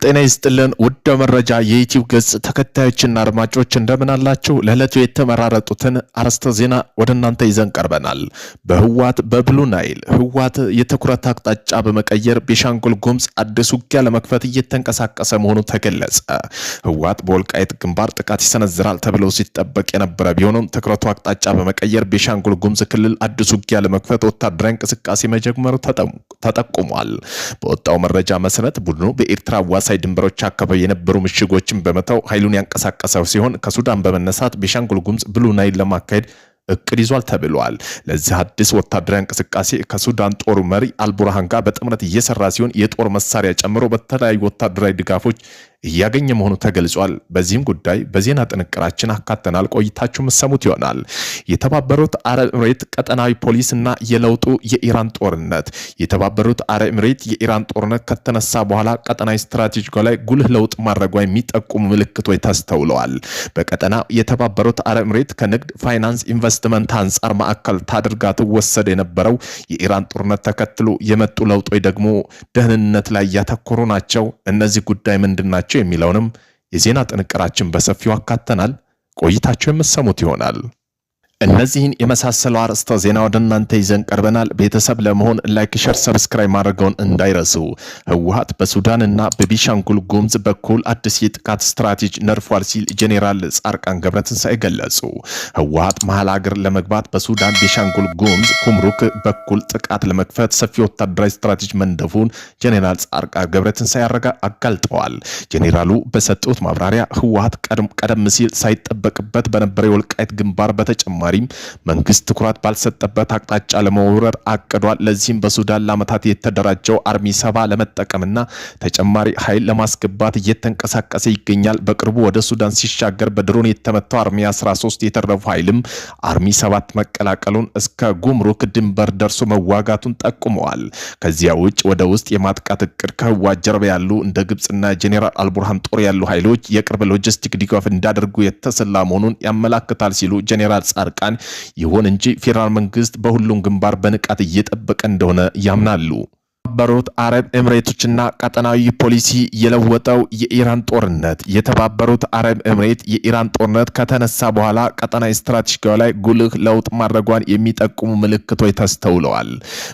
ጤና ይስጥልን ውድ መረጃ የዩቲዩብ ገጽ ተከታዮችና አድማጮች እንደምን አላችሁ? ለዕለቱ የተመራረጡትን አርዕስተ ዜና ወደ እናንተ ይዘን ቀርበናል። በህወሓት በብሉ ናይል ህወሓት የትኩረት አቅጣጫ በመቀየር ቤኒሻንጉል ጉሙዝ አዲስ ውጊያ ለመክፈት እየተንቀሳቀሰ መሆኑ ተገለጸ። ህወሓት በወልቃይት ግንባር ጥቃት ይሰነዝራል ተብሎ ሲጠበቅ የነበረ ቢሆንም ትኩረቱ አቅጣጫ በመቀየር ቤኒሻንጉል ጉሙዝ ክልል አዲስ ውጊያ ለመክፈት ወታደራዊ እንቅስቃሴ መጀመሩ ተጠቁሟል። በወጣው መረጃ መሰረት ቡድኑ በኤርትራ ዋሳይ ድንበሮች አካባቢ የነበሩ ምሽጎችን በመተው ኃይሉን ያንቀሳቀሰው ሲሆን ከሱዳን በመነሳት ቤኒሻንጉል ጉሙዝ ብሉ ናይል ለማካሄድ እቅድ ይዟል ተብሏል። ለዚህ አዲስ ወታደራዊ እንቅስቃሴ ከሱዳን ጦር መሪ አልቡርሃን ጋር በጥምረት እየሰራ ሲሆን የጦር መሳሪያ ጨምሮ በተለያዩ ወታደራዊ ድጋፎች እያገኘ መሆኑ ተገልጿል። በዚህም ጉዳይ በዜና ጥንቅራችን አካተናል። ቆይታችሁ መሰሙት ይሆናል። የተባበሩት አረብ ኤምሬት ቀጠናዊ ፖሊስና የለውጡ የኢራን ጦርነት። የተባበሩት አረብ ኤምሬት የኢራን ጦርነት ከተነሳ በኋላ ቀጠናዊ ስትራቴጂ ላይ ጉልህ ለውጥ ማድረጓ የሚጠቁሙ ምልክቶች ተስተውለዋል። በቀጠናው የተባበሩት አረብ ኤምሬት ከንግድ፣ ፋይናንስ፣ ኢንቨስትመንት አንጻር ማዕከል ታድርጋ ትወሰድ የነበረው የኢራን ጦርነት ተከትሎ የመጡ ለውጦች ደግሞ ደህንነት ላይ ያተኮሩ ናቸው። እነዚህ ጉዳይ ምንድናቸው የሚለውንም የዜና ጥንቅራችን በሰፊው አካተናል። ቆይታችሁ የምትሰሙት ይሆናል። እነዚህን የመሳሰሉ አርዕስተ ዜና ወደ እናንተ ይዘን ቀርበናል። ቤተሰብ ለመሆን ላይክ፣ ሼር፣ ሰብስክራይብ ማድረግዎን እንዳይረሱ። ህወሓት በሱዳንና በቤኒሻንጉል ጉሙዝ በኩል አዲስ የጥቃት ስትራቴጂ ነድፏል ሲል ጄኔራል ጻድቃን ገብረትንሳኤ ገለጹ። ህወሓት መሃል ሀገር ለመግባት በሱዳን ቤኒሻንጉል ጉሙዝ ኩምሩክ በኩል ጥቃት ለመክፈት ሰፊ ወታደራዊ ስትራቴጂ መንደፉን ጄኔራል ጻድቃን ገብረትንሳኤ አጋልጠዋል። ጄኔራሉ በሰጡት ማብራሪያ ህወሓት ቀደም ሲል ሳይጠበቅበት በነበረው የወልቃይት ግንባር በተጨማሪ መንግስት ትኩረት ባልሰጠበት አቅጣጫ ለመውረር አቅዷል። ለዚህም በሱዳን ለዓመታት የተደራጀው አርሚ 7 ለመጠቀምና ተጨማሪ ኃይል ለማስገባት እየተንቀሳቀሰ ይገኛል። በቅርቡ ወደ ሱዳን ሲሻገር በድሮን የተመታው አርሚ 13 የተረፈ ኃይልም አርሚ 7 መቀላቀሉን እስከ ጉምሩክ ድንበር ደርሶ መዋጋቱን ጠቁመዋል። ከዚያ ውጭ ወደ ውስጥ የማጥቃት እቅድ ከህወሓት ጀርባ ያሉ እንደ ግብጽና ጄኔራል አልቡርሃን ጦር ያሉ ኃይሎች የቅርብ ሎጂስቲክ ድጋፍ እንዳደርጉ የተሰላ መሆኑን ያመላክታል ሲሉ ጄኔራል ጻድቃን ይሁን እንጂ ፌደራል መንግስት በሁሉም ግንባር በንቃት እየጠበቀ እንደሆነ ያምናሉ። የተባበሩት አረብ ኤምሬቶችና ቀጠናዊ ፖሊሲ የለወጠው የኢራን ጦርነት። የተባበሩት አረብ ኤምሬት የኢራን ጦርነት ከተነሳ በኋላ ቀጠናዊ ስትራቴጂያዊ ላይ ጉልህ ለውጥ ማድረጓን የሚጠቁሙ ምልክቶች ተስተውለዋል።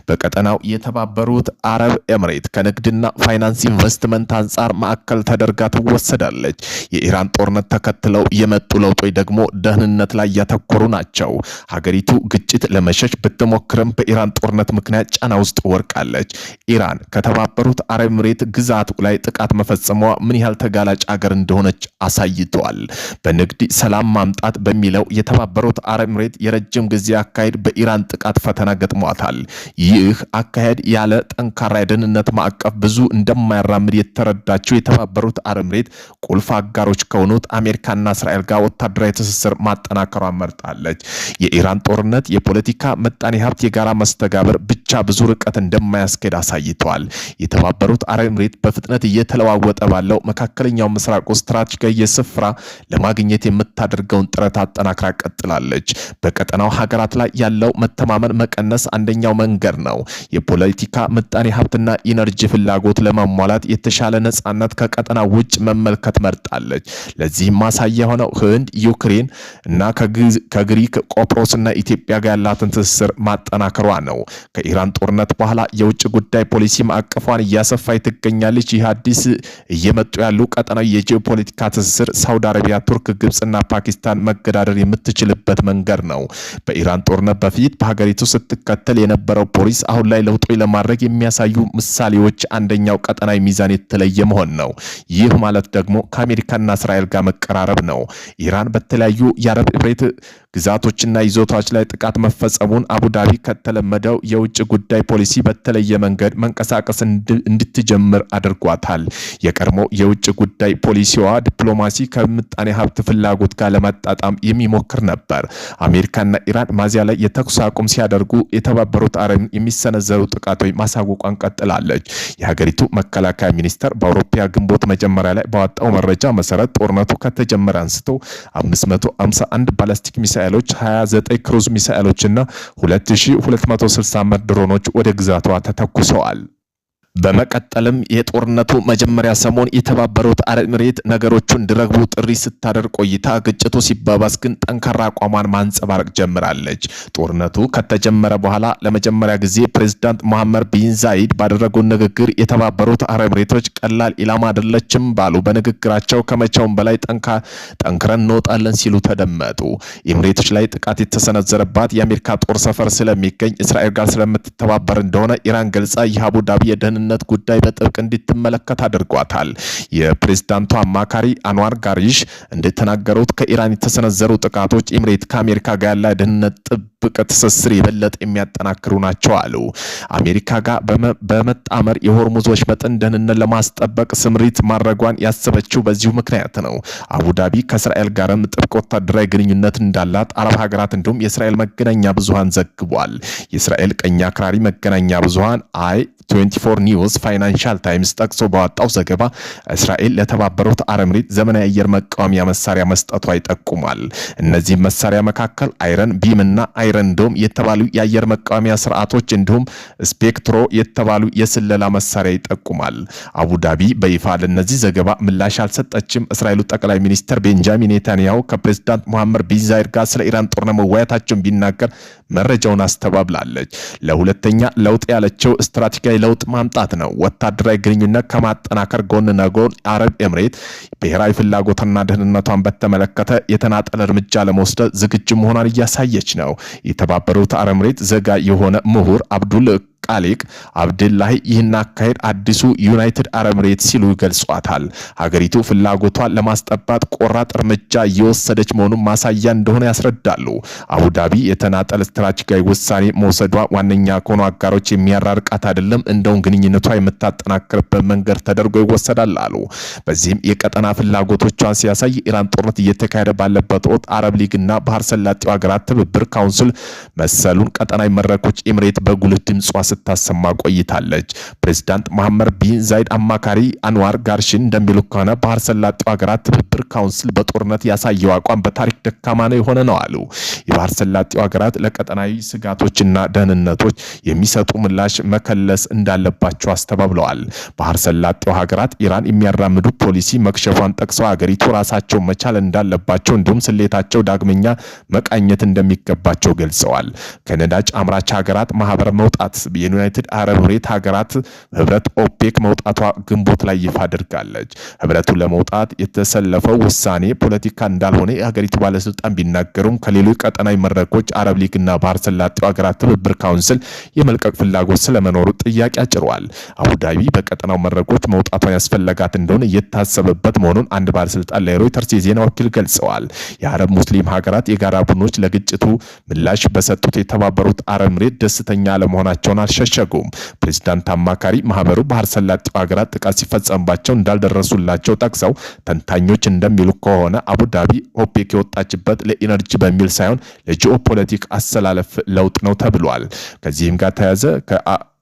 በቀጠናው የተባበሩት አረብ ኤምሬት ከንግድና ፋይናንስ ኢንቨስትመንት አንጻር ማዕከል ተደርጋ ትወሰዳለች። የኢራን ጦርነት ተከትለው የመጡ ለውጦች ደግሞ ደህንነት ላይ ያተኮሩ ናቸው። ሀገሪቱ ግጭት ለመሸሽ ብትሞክርም በኢራን ጦርነት ምክንያት ጫና ውስጥ ወርቃለች። ኢራን ከተባበሩት አረብ ኤምሬት ግዛት ላይ ጥቃት መፈጸሟ ምን ያህል ተጋላጭ ሀገር እንደሆነች አሳይቷል። በንግድ ሰላም ማምጣት በሚለው የተባበሩት አረብ ኤምሬት የረጅም ጊዜ አካሄድ በኢራን ጥቃት ፈተና ገጥሟታል። ይህ አካሄድ ያለ ጠንካራ የደህንነት ማዕቀፍ ብዙ እንደማያራምድ የተረዳችው የተባበሩት አረብ ኤምሬት ቁልፍ አጋሮች ከሆኑት አሜሪካና እስራኤል ጋር ወታደራዊ ትስስር ማጠናከሯን መርጣለች። የኢራን ጦርነት የፖለቲካ ምጣኔ ሀብት የጋራ መስተጋብር ብቻ ብዙ ርቀት እንደማያስኬድ አሳይቷል። የተባበሩት አረብ ኤምሬት በፍጥነት እየተለዋወጠ ባለው መካከለኛው ምስራቅ ውስጥ ስትራቴጂያዊ ስፍራ ለማግኘት የምታደርገውን ጥረት አጠናክራ ቀጥላለች። በቀጠናው ሀገራት ላይ ያለው መተማመን መቀነስ አንደኛው መንገድ ነው። የፖለቲካ ምጣኔ ሀብትና ኢነርጂ ፍላጎት ለማሟላት የተሻለ ነጻነት ከቀጠና ውጭ መመልከት መርጣለች። ለዚህም ማሳያ የሆነው ህንድ፣ ዩክሬን እና ከግሪክ ቆጵሮስና ኢትዮጵያ ጋር ያላትን ትስስር ማጠናከሯ ነው። ከኢራን ጦርነት በኋላ የውጭ ጉዳይ ፖሊሲ ማዕቀፏን እያሰፋች ትገኛለች። ይህ አዲስ እየመጡ ያሉ ቀጠናዊ የጂኦፖለቲካ ትስስር ሳውዲ አረቢያ፣ ቱርክ፣ ግብጽና ፓኪስታን መገዳደር የምትችልበት መንገድ ነው። በኢራን ጦርነት በፊት በሀገሪቱ ስትከተል የነበረው ፖሊሲ አሁን ላይ ለውጦች ለማድረግ የሚያሳዩ ምሳሌዎች አንደኛው ቀጠናዊ ሚዛን የተለየ መሆን ነው። ይህ ማለት ደግሞ ከአሜሪካና እስራኤል ጋር መቀራረብ ነው። ኢራን በተለያዩ የአረብ ኤምሬት ግዛቶችና ይዞታዎች ላይ ጥቃት መፈጸሙን አቡዳቢ ከተለመደው የውጭ ጉዳይ ፖሊሲ በተለየ መንገድ መንቀሳቀስ እንድትጀምር አድርጓታል። የቀድሞ የውጭ ጉዳይ ፖሊሲዋ ዲፕሎማሲ ከምጣኔ ሀብት ፍላጎት ጋር ለማጣጣም የሚሞክር ነበር። አሜሪካና ኢራን ሚያዝያ ላይ የተኩስ አቁም ሲያደርጉ የተባበሩት አረብ የሚሰነዘሩ ጥቃቶች ማሳወቋን ቀጥላለች። የሀገሪቱ መከላከያ ሚኒስቴር በአውሮፓ ግንቦት መጀመሪያ ላይ ባወጣው መረጃ መሰረት ጦርነቱ ከተጀመረ አንስቶ 551 ባላስቲክ ሚሳኤሎች፣ 29 ክሩዝ ሚሳኤሎችና 2260 ድሮኖች ወደ ግዛቷ ተተኩሰዋል። በመቀጠልም የጦርነቱ መጀመሪያ ሰሞን የተባበሩት አረብ ኤሚሬት ነገሮቹን እንዲረግቡ ጥሪ ስታደርግ ቆይታ ግጭቱ ሲባባስ ግን ጠንካራ አቋሟን ማንጸባረቅ ጀምራለች። ጦርነቱ ከተጀመረ በኋላ ለመጀመሪያ ጊዜ ፕሬዝዳንት መሐመድ ቢን ዛይድ ባደረጉት ንግግር የተባበሩት አረብ ኤሚሬቶች ቀላል ኢላማ አይደለችም ባሉ በንግግራቸው ከመቼውም በላይ ጠንክረን እንወጣለን ሲሉ ተደመጡ። ኤሚሬቶች ላይ ጥቃት የተሰነዘረባት የአሜሪካ ጦር ሰፈር ስለሚገኝ እስራኤል ጋር ስለምትተባበር እንደሆነ ኢራን ገልጻ የአቡዳቢ የደህንነት ጉዳይ በጥብቅ እንድትመለከት አድርጓታል። የፕሬዝዳንቱ አማካሪ አንዋር ጋሪሽ እንደተናገሩት ከኢራን የተሰነዘሩ ጥቃቶች ኤሚሬት ከአሜሪካ ጋር ያለ ደህንነት ጥብቅ ትስስር የበለጠ የሚያጠናክሩ ናቸው አሉ። አሜሪካ ጋር በመጣመር የሆርሙዞች መጠን ደህንነት ለማስጠበቅ ስምሪት ማድረጓን ያሰበችው በዚሁ ምክንያት ነው። አቡዳቢ ከእስራኤል ጋርም ጥብቅ ወታደራዊ ግንኙነት እንዳላት አረብ ሀገራት እንዲሁም የእስራኤል መገናኛ ብዙሃን ዘግቧል። የእስራኤል ቀኝ አክራሪ መገናኛ ብዙሃን i24 ኒውስ ፋይናንሻል ታይምስ ጠቅሶ ባወጣው ዘገባ እስራኤል ለተባበሩት አረብ ኤሚሬት ዘመናዊ አየር መቃወሚያ መሳሪያ መስጠቷ ይጠቁማል። እነዚህ መሳሪያ መካከል አይረን ቢም እና አይረን ዶም የተባሉ የአየር መቃወሚያ ስርዓቶች እንዲሁም ስፔክትሮ የተባሉ የስለላ መሳሪያ ይጠቁማል። አቡዳቢ በይፋ ለነዚህ ዘገባ ምላሽ አልሰጠችም። እስራኤሉ ጠቅላይ ሚኒስትር ቤንጃሚን ኔታንያሁ ከፕሬዝዳንት መሐመድ ቢን ዛይድ ጋር ስለ ኢራን ጦርነት መወያየታቸውን ቢናገር መረጃውን አስተባብላለች። ለሁለተኛ ለውጥ ያለችው ስትራቴጂያዊ ለውጥ ማምጣት ነው። ወታደራዊ ግንኙነት ከማጠናከር ጎን ለጎን አረብ ኤሚሬት ብሔራዊ ፍላጎትና ደህንነቷን በተመለከተ የተናጠለ እርምጃ ለመውሰድ ዝግጁ መሆኗን እያሳየች ነው። የተባበሩት አረብ ኤሚሬት ዜጋ የሆነ ምሁር አብዱል ቃሊቅ አብደላሂ ይህን አካሄድ አዲሱ ዩናይትድ አረብ ኤሚሬት ሲሉ ይገልጿታል። ሀገሪቱ ፍላጎቷን ለማስጠበቅ ቆራጥ እርምጃ እየወሰደች መሆኑን ማሳያ እንደሆነ ያስረዳሉ። አቡዳቢ የተናጠል ስትራቴጂያዊ ውሳኔ መውሰዷ ዋነኛ ከሆኑ አጋሮች የሚያራርቃት አይደለም፣ እንደውም ግንኙነቷ የምታጠናክርበት መንገድ ተደርጎ ይወሰዳል አሉ። በዚህም የቀጠና ፍላጎቶቿን ሲያሳይ ኢራን ጦርነት እየተካሄደ ባለበት ወቅት አረብ ሊግና ባህር ሰላጤው ሀገራት ትብብር ካውንስል መሰሉን ቀጠናዊ መድረኮች ኤሚሬት በጉልህ ድምጿ ስታሰማ ቆይታለች። ፕሬዝዳንት መሐመድ ቢን ዛይድ አማካሪ አንዋር ጋርሽን እንደሚሉ ከሆነ ባህር ሰላጤው ሀገራት ትብብር ካውንስል በጦርነት ያሳየው አቋም በታሪክ ደካማ ነው የሆነ ነው አሉ። የባህር ሰላጤው ሀገራት ለቀጠናዊ ስጋቶችና ደህንነቶች የሚሰጡ ምላሽ መከለስ እንዳለባቸው አስተባብለዋል። ባህር ሰላጤው ሀገራት ኢራን የሚያራምዱ ፖሊሲ መክሸፏን ጠቅሰው ሀገሪቱ ራሳቸው መቻል እንዳለባቸው እንዲሁም ስሌታቸው ዳግመኛ መቃኘት እንደሚገባቸው ገልጸዋል። ከነዳጅ አምራች ሀገራት ማህበር መውጣት የዩናይትድ አረብ ኤሚሬት ሀገራት ህብረት ኦፔክ መውጣቷ ግንቦት ላይ ይፋ አድርጋለች። ህብረቱ ለመውጣት የተሰለፈው ውሳኔ ፖለቲካ እንዳልሆነ የሀገሪቱ ባለስልጣን ቢናገሩም ከሌሎች ቀጠናዊ መድረኮች አረብ ሊግና ባህር ሰላጤው ሀገራት ትብብር ካውንስል የመልቀቅ ፍላጎት ስለመኖሩ ጥያቄ አጭሯል። አቡዳቢ በቀጠናው መድረኮች መውጣቷን ያስፈለጋት እንደሆነ እየታሰበበት መሆኑን አንድ ባለስልጣን ለሮይተርስ የዜና ወኪል ገልጸዋል። የአረብ ሙስሊም ሀገራት የጋራ ቡድኖች ለግጭቱ ምላሽ በሰጡት የተባበሩት አረብ ኤሚሬት ደስተኛ አለመሆናቸውን አልሸሸጉም። ፕሬዝዳንት አማካሪ ማህበሩ ባህር ሰላጤው ሀገራት ጥቃት ሲፈጸምባቸው እንዳልደረሱላቸው ጠቅሰው ተንታኞች እንደሚሉ ከሆነ አቡዳቢ ኦፔክ የወጣችበት ለኢነርጂ በሚል ሳይሆን ለጂኦፖለቲክ አሰላለፍ ለውጥ ነው ተብሏል። ከዚህም ጋር ተያዘ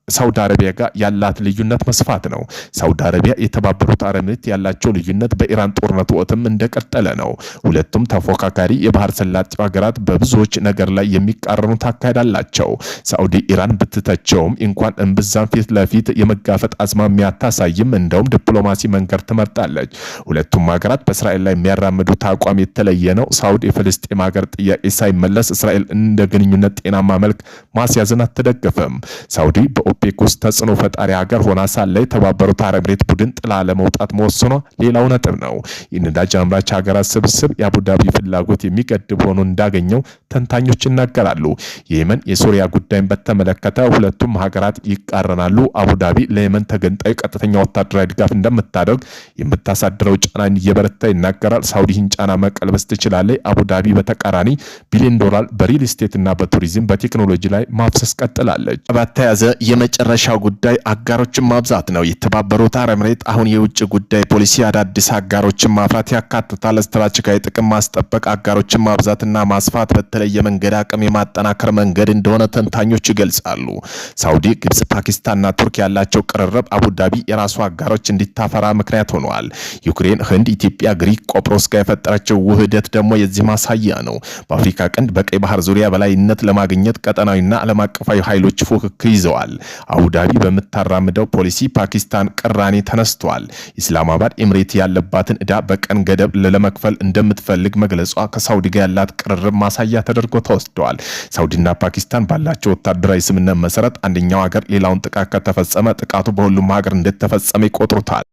ሳውዲ አረቢያ ጋር ያላት ልዩነት መስፋት ነው። ሳውዲ አረቢያ የተባበሩት አረብ ኤሚሬት ያላቸው ልዩነት በኢራን ጦርነት ወቅትም እንደቀጠለ ነው። ሁለቱም ተፎካካሪ የባህር ሰላጤው ሀገራት በብዙዎች ነገር ላይ የሚቃረኑ ታካሄዳላቸው። ሳውዲ ኢራን ብትተቸውም እንኳን እምብዛም ፊት ለፊት የመጋፈጥ አዝማሚያ አታሳይም። እንደውም ዲፕሎማሲ መንገድ ትመርጣለች። ሁለቱም ሀገራት በእስራኤል ላይ የሚያራምዱት አቋም የተለየ ነው። ሳውዲ የፍልስጤም ሀገር ጥያቄ ሳይመለስ እስራኤል እንደ ግንኙነት ጤናማ መልክ ማስያዝን አትደገፈም። ሳውዲ ኦፔክ ውስጥ ተጽዕኖ ፈጣሪ ሀገር ሆና ሳለ የተባበሩት አረብ ኤሚሬት ቡድን ጥላ ለመውጣት መወሰኗ ሌላው ነጥብ ነው። የነዳጅ አምራች ሀገራት ስብስብ የአቡዳቢ ፍላጎት የሚገድብ ሆኖ እንዳገኘው ተንታኞች ይናገራሉ። የየመን የሶሪያ ጉዳይን በተመለከተ ሁለቱም ሀገራት ይቃረናሉ። አቡዳቢ ለየመን ተገንጣይ ቀጥተኛ ወታደራዊ ድጋፍ እንደምታደርግ የምታሳድረው ጫና እየበረታ ይናገራል። ሳውዲን ጫና መቀልበስ ትችላለች። አቡዳቢ በተቃራኒ ቢሊዮን ዶላር በሪል ስቴት እና በቱሪዝም በቴክኖሎጂ ላይ ማፍሰስ ቀጥላለች። በተያዘ የመጨረሻው ጉዳይ አጋሮችን ማብዛት ነው። የተባበሩት አረብ ኤሚሬት አሁን የውጭ ጉዳይ ፖሊሲ አዳዲስ አጋሮችን ማፍራት ያካትታል። ስትራቴጂካዊ ጥቅም ማስጠበቅ፣ አጋሮችን ማብዛትና ማስፋት በተለየ መንገድ አቅም የማጠናከር መንገድ እንደሆነ ተንታኞች ይገልጻሉ። ሳውዲ፣ ግብጽ፣ ፓኪስታንና ቱርክ ያላቸው ቅርርብ አቡዳቢ የራሱ አጋሮች እንዲታፈራ ምክንያት ሆነዋል። ዩክሬን፣ ህንድ፣ ኢትዮጵያ፣ ግሪክ፣ ቆጵሮስ ጋር የፈጠረችው ውህደት ደግሞ የዚህ ማሳያ ነው። በአፍሪካ ቀንድ በቀይ ባህር ዙሪያ በላይነት ለማግኘት ቀጠናዊና ዓለም አቀፋዊ ኃይሎች ፉክክር ይዘዋል። አቡዳቢ በምታራምደው ፖሊሲ ፓኪስታን ቅራኔ ተነስቷል። ኢስላማባድ ኤምሬት ያለባትን ዕዳ በቀን ገደብ ለመክፈል እንደምትፈልግ መግለጿ ከሳውዲ ጋር ያላት ቅርርብ ማሳያ ተደርጎ ተወስደዋል። ሳውዲና ፓኪስታን ባላቸው ወታደራዊ ስምምነት መሰረት አንደኛው ሀገር ሌላውን ጥቃት ከተፈጸመ ጥቃቱ በሁሉም ሀገር እንደተፈጸመ ይቆጥሩታል።